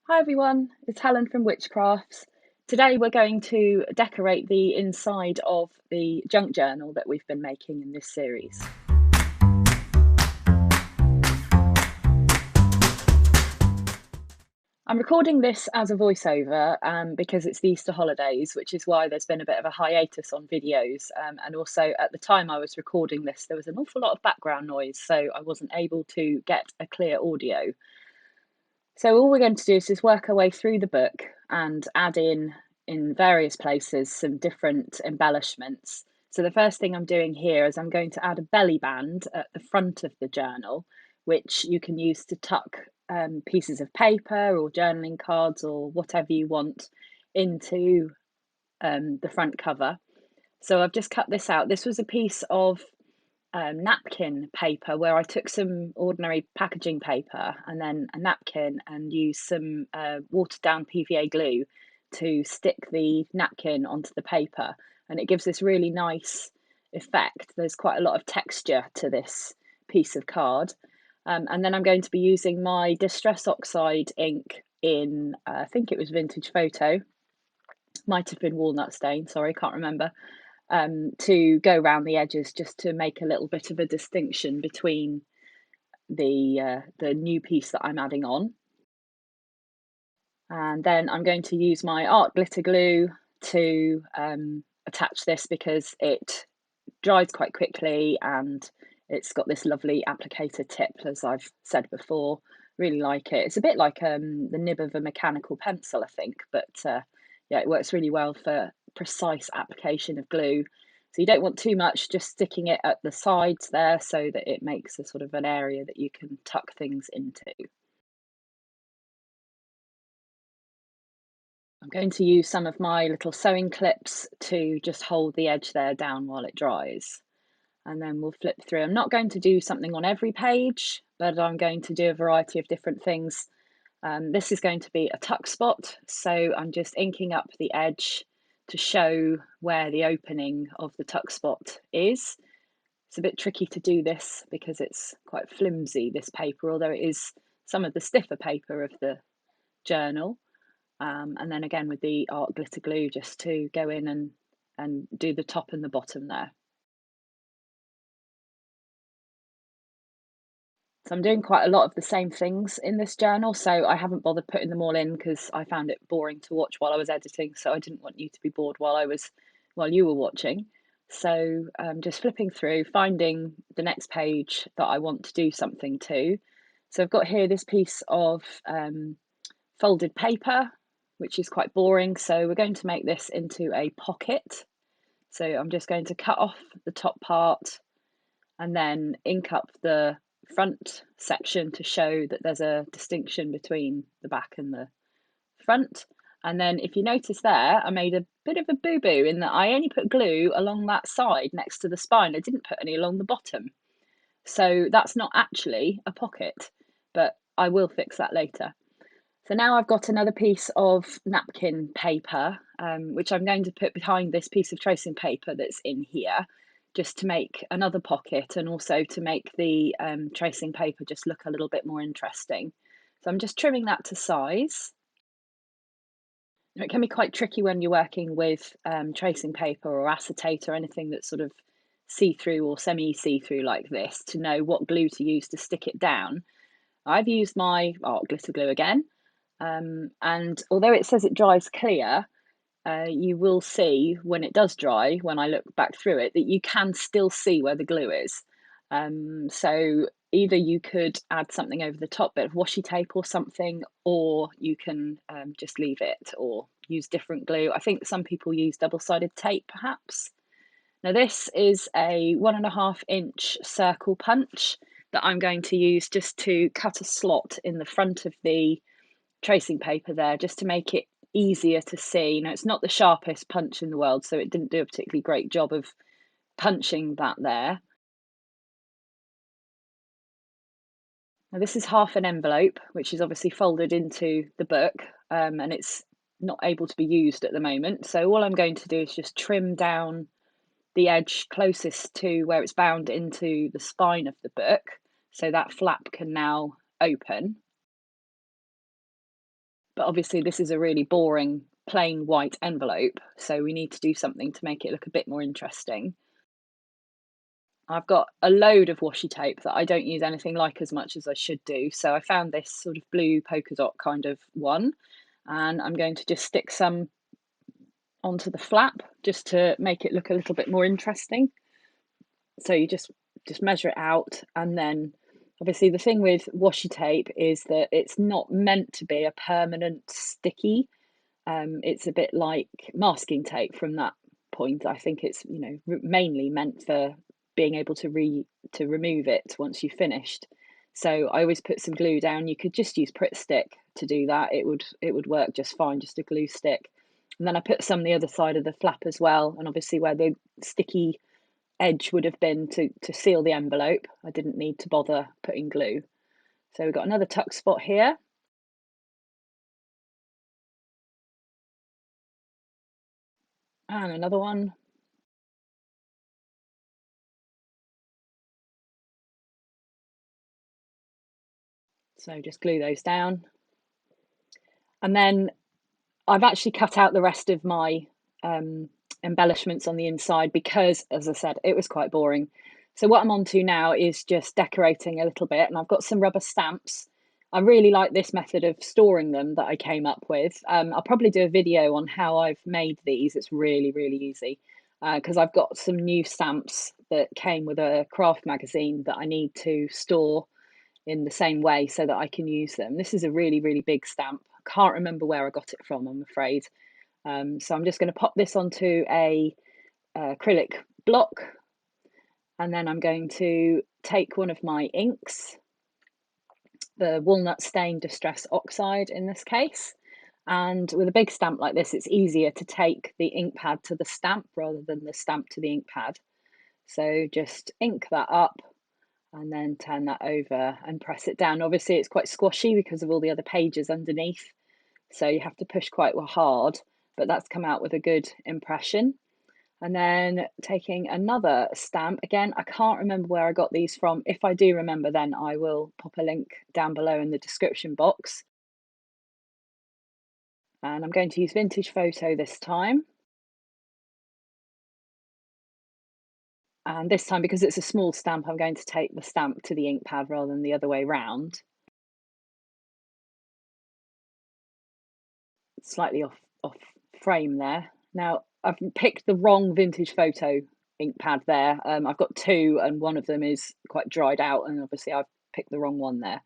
Hi everyone, it's Helen from Witchcrafts. Today we're going to decorate the inside of the junk journal that we've been making in this series. I'm recording this as a voiceover because it's the Easter holidays, which is why there's been a bit of a hiatus on videos. And also at the time I was recording this, there was an awful lot of background noise, so I wasn't able to get a clear audio. So all we're going to do is just work our way through the book and add in various places some different embellishments. So the first thing I'm doing here is I'm going to add a belly band at the front of the journal, which you can use to tuck pieces of paper or journaling cards or whatever you want into the front cover. So I've just cut this out. This was a piece of napkin paper where I took some ordinary packaging paper and then a napkin and used some watered down PVA glue to stick the napkin onto the paper, and it gives this really nice effect. There's quite a lot of texture to this piece of card. And then I'm going to be using my Distress Oxide ink in, I think it was Vintage Photo, might have been Walnut Stain, sorry, can't remember, to go around the edges just to make a little bit of a distinction between the new piece that I'm adding on. And then I'm going to use my art glitter glue to attach this because it dries quite quickly and it's got this lovely applicator tip, as I've said before. Really like it. It's a bit like the nib of a mechanical pencil, I think, but yeah, it works really well for precise application of glue. So you don't want too much, just sticking it at the sides there so that it makes a sort of an area that you can tuck things into. I'm going to use some of my little sewing clips to just hold the edge there down while it dries. And then we'll flip through. I'm not going to do something on every page, but I'm going to do a variety of different things. This is going to be a tuck spot, so I'm just inking up the edge to show where the opening of the tuck spot is. It's a bit tricky to do this because it's quite flimsy, this paper, although it is some of the stiffer paper of the journal. And then again with the art glitter glue just to go in and do the top and the bottom there. So I'm doing quite a lot of the same things in this journal, so I haven't bothered putting them all in because I found it boring to watch while I was editing, so I didn't want you to be bored while you were watching. So just flipping through, finding the next page that I want to do something to. So I've got here this piece of folded paper, which is quite boring, so we're going to make this into a pocket. So I'm just going to cut off the top part and then ink up the front section to show that there's a distinction between the back and the front. And then if you notice there, I made a bit of a boo-boo in that I only put glue along that side next to the spine. I didn't put any along the bottom. So that's not actually a pocket, but I will fix that later. So now I've got another piece of napkin paper, which I'm going to put behind this piece of tracing paper that's in here, just to make another pocket and also to make the tracing paper just look a little bit more interesting. So I'm just trimming that to size. It can be quite tricky when you're working with tracing paper or acetate or anything that's sort of see-through or semi-see-through like this to know what glue to use to stick it down. I've used my art glitter glue again, and although it says it dries clear, you will see when it does dry, when I look back through it, that you can still see where the glue is. So either you could add something over the top, bit of washi tape or something, or you can just leave it or use different glue. I think some people use double-sided tape perhaps. Now this is a 1.5-inch circle punch that I'm going to use just to cut a slot in the front of the tracing paper there, just to make it easier to see. It's not the sharpest punch in the world, so it didn't do a particularly great job of punching that there. Now this is half an envelope, which is obviously folded into the book, and it's not able to be used at the moment. So all I'm going to do is just trim down the edge closest to where it's bound into the spine of the book, so that flap can now open. But obviously this is a really boring plain white envelope, so we need to do something to make it look a bit more interesting. I've got a load of washi tape that I don't use anything like as much as I should do. So I found this sort of blue polka dot kind of one, and I'm going to just stick some onto the flap just to make it look a little bit more interesting. So you just measure it out, and then obviously the thing with washi tape is that it's not meant to be a permanent sticky. It's a bit like masking tape from that point. I think it's, you know, mainly meant for being able to remove it once you've finished. So I always put some glue down. You could just use Pritt stick to do that. It would work just fine, just a glue stick. And then I put some the other side of the flap as well, and obviously where the sticky edge would have been to seal the envelope, I didn't need to bother putting glue. So we've got another tuck spot here, and another one. So just glue those down. And then I've actually cut out the rest of my embellishments on the inside because, as I said, it was quite boring. So what I'm on to now is just decorating a little bit, and I've got some rubber stamps. I really like this method of storing them that I came up with. I'll probably do a video on how I've made these. It's really, really easy because I've got some new stamps that came with a craft magazine that I need to store in the same way so that I can use them. This is a really, really big stamp. I can't remember where I got it from, I'm afraid. So I'm just going to pop this onto a acrylic block, and then I'm going to take one of my inks, the walnut stain distress oxide in this case. And with a big stamp like this, it's easier to take the ink pad to the stamp rather than the stamp to the ink pad. So just ink that up and then turn that over and press it down. Obviously, it's quite squashy because of all the other pages underneath, so you have to push quite hard, but that's come out with a good impression. And then taking another stamp, again, I can't remember where I got these from. If I do remember, then I will pop a link down below in the description box. And I'm going to use Vintage Photo this time. And this time, because it's a small stamp, I'm going to take the stamp to the ink pad rather than the other way round. Slightly off frame there. Now I've picked the wrong Vintage Photo ink pad there. I've got two, and one of them is quite dried out, and obviously I've picked the wrong one there.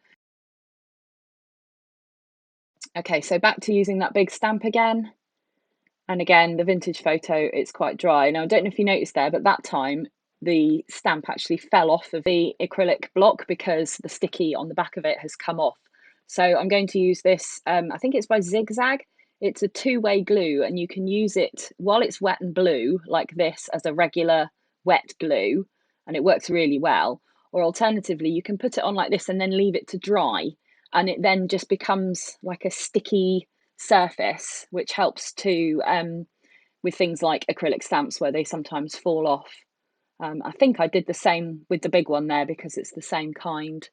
Okay, so back to using that big stamp again. And again, the Vintage Photo, it's quite dry. Now, I don't know if you noticed there, but that time the stamp actually fell off of the acrylic block because the sticky on the back of it has come off. So I'm going to use this, I think it's by Zigzag. It's a two-way glue, and you can use it while it's wet and blue, like this, as a regular wet glue, and it works really well. Or alternatively, you can put it on like this and then leave it to dry, and it then just becomes like a sticky surface, which helps to with things like acrylic stamps where they sometimes fall off. I think I did the same with the big one there because it's the same kind.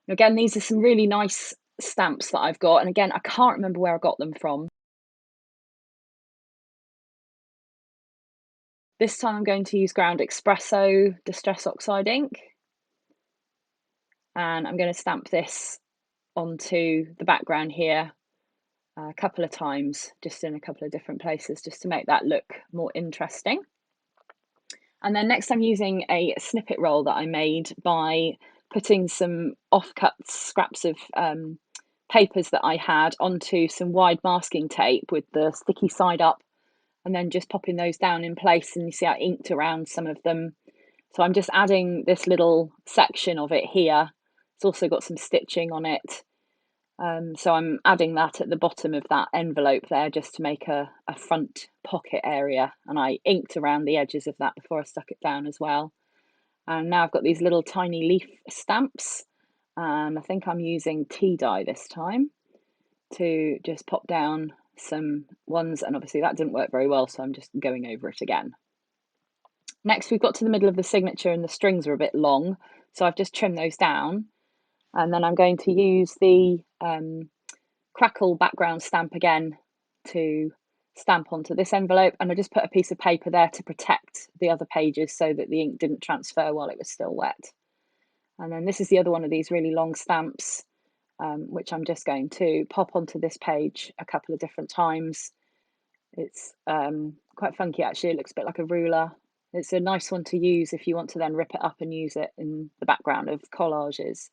And again, these are some really nice stamps that I've got, and again, I can't remember where I got them from. This time I'm going to use Ground Espresso Distress Oxide ink, and I'm going to stamp this onto the background here a couple of times, just in a couple of different places, just to make that look more interesting. And then next I'm using a snippet roll that I made by putting some offcut scraps of papers that I had onto some wide masking tape with the sticky side up, and then just popping those down in place, and you see I inked around some of them. So I'm just adding this little section of it here. It's also got some stitching on it. So I'm adding that at the bottom of that envelope there just to make a front pocket area, and I inked around the edges of that before I stuck it down as well. And now I've got these little tiny leaf stamps, and I think I'm using tea dye this time to just pop down some ones, and obviously that didn't work very well, so I'm just going over it again. Next we've got to the middle of the signature, and the strings are a bit long, so I've just trimmed those down, and then I'm going to use the crackle background stamp again to stamp onto this envelope, and I just put a piece of paper there to protect the other pages so that the ink didn't transfer while it was still wet. And then this is the other one of these really long stamps, which I'm just going to pop onto this page a couple of different times. It's quite funky actually, it looks a bit like a ruler. It's a nice one to use if you want to then rip it up and use it in the background of collages.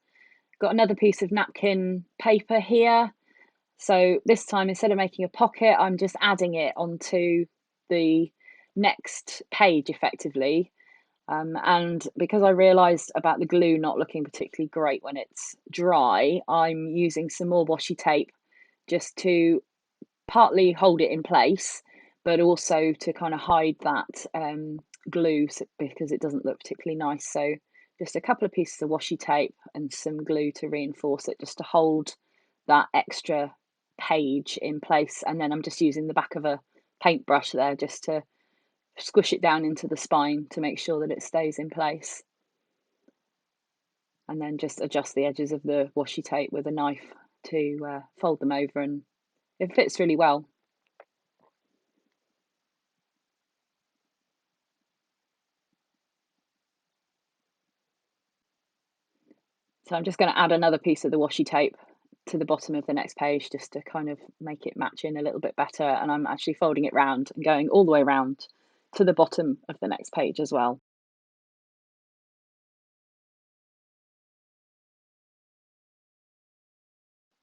Got another piece of napkin paper here. So this time, instead of making a pocket, I'm just adding it onto the next page effectively. And because I realised about the glue not looking particularly great when it's dry, I'm using some more washi tape just to partly hold it in place, but also to kind of hide that glue because it doesn't look particularly nice. So just a couple of pieces of washi tape and some glue to reinforce it, just to hold that extra page in place. And then I'm just using the back of a paintbrush there just to squish it down into the spine to make sure that it stays in place. And then just adjust the edges of the washi tape with a knife to fold them over, and it fits really well. So I'm just going to add another piece of the washi tape to the bottom of the next page just to kind of make it match in a little bit better. And I'm actually folding it round and going all the way around to the bottom of the next page as well.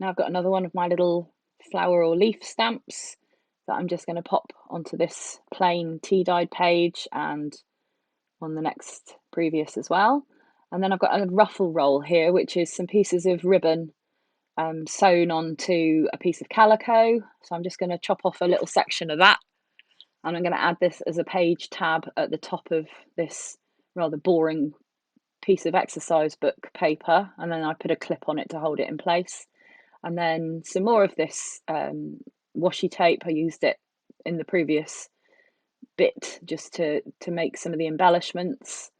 Now I've got another one of my little flower or leaf stamps that I'm just going to pop onto this plain tea-dyed page and on the next previous as well. And then I've got a ruffle roll here, which is some pieces of ribbon sewn onto a piece of calico. So I'm just going to chop off a little section of that, and I'm going to add this as a page tab at the top of this rather boring piece of exercise book paper, and then I put a clip on it to hold it in place. And then some more of this washi tape. I used it in the previous bit just to make some of the embellishments.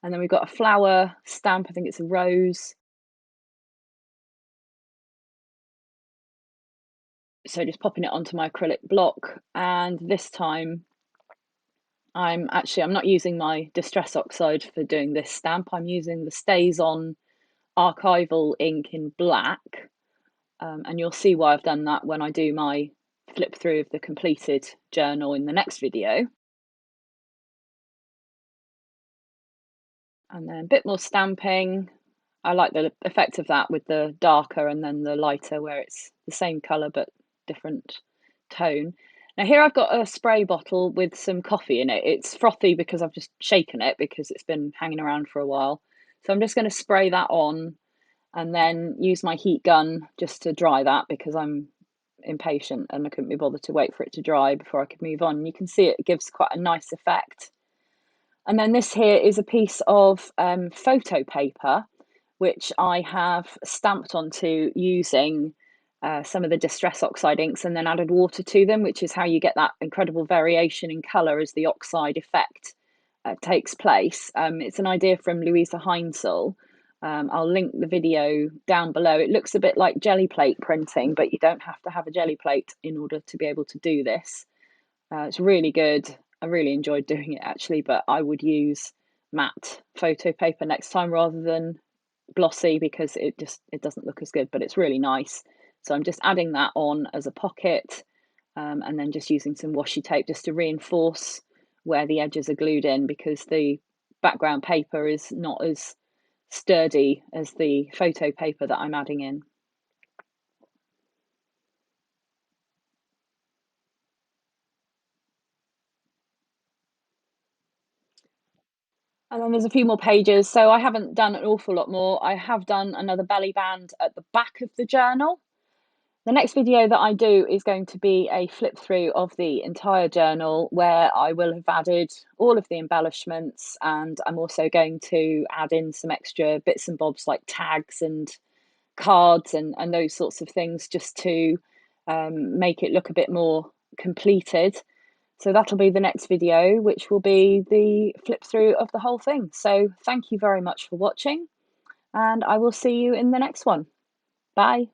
And then we've got a flower stamp, I think it's a rose. So just popping it onto my acrylic block, and this time I'm not using my Distress Oxide for doing this stamp. I'm using the Stays On archival ink in black, and you'll see why I've done that when I do my flip through of the completed journal in the next video. And then a bit more stamping. I like the effect of that with the darker and then the lighter where it's the same colour but different tone. Now here I've got a spray bottle with some coffee in it. It's frothy because I've just shaken it because it's been hanging around for a while. So I'm just going to spray that on and then use my heat gun just to dry that because I'm impatient and I couldn't be bothered to wait for it to dry before I could move on. You can see it gives quite a nice effect. And then this here is a piece of photo paper, which I have stamped onto using some of the Distress Oxide inks and then added water to them, which is how you get that incredible variation in colour as the oxide effect takes place. It's an idea from Louisa Heinzel. I'll link the video down below. It looks a bit like jelly plate printing, but you don't have to have a jelly plate in order to be able to do this. It's really good. I really enjoyed doing it actually, but I would use matte photo paper next time rather than glossy because it doesn't look as good, but it's really nice. So I'm just adding that on as a pocket, and then just using some washi tape just to reinforce where the edges are glued in because the background paper is not as sturdy as the photo paper that I'm adding in. And then there's a few more pages. So I haven't done an awful lot more. I have done another belly band at the back of the journal. The next video that I do is going to be a flip through of the entire journal where I will have added all of the embellishments, and I'm also going to add in some extra bits and bobs like tags and cards and those sorts of things just to make it look a bit more completed. So that'll be the next video, which will be the flip through of the whole thing. So thank you very much for watching, and I will see you in the next one. Bye.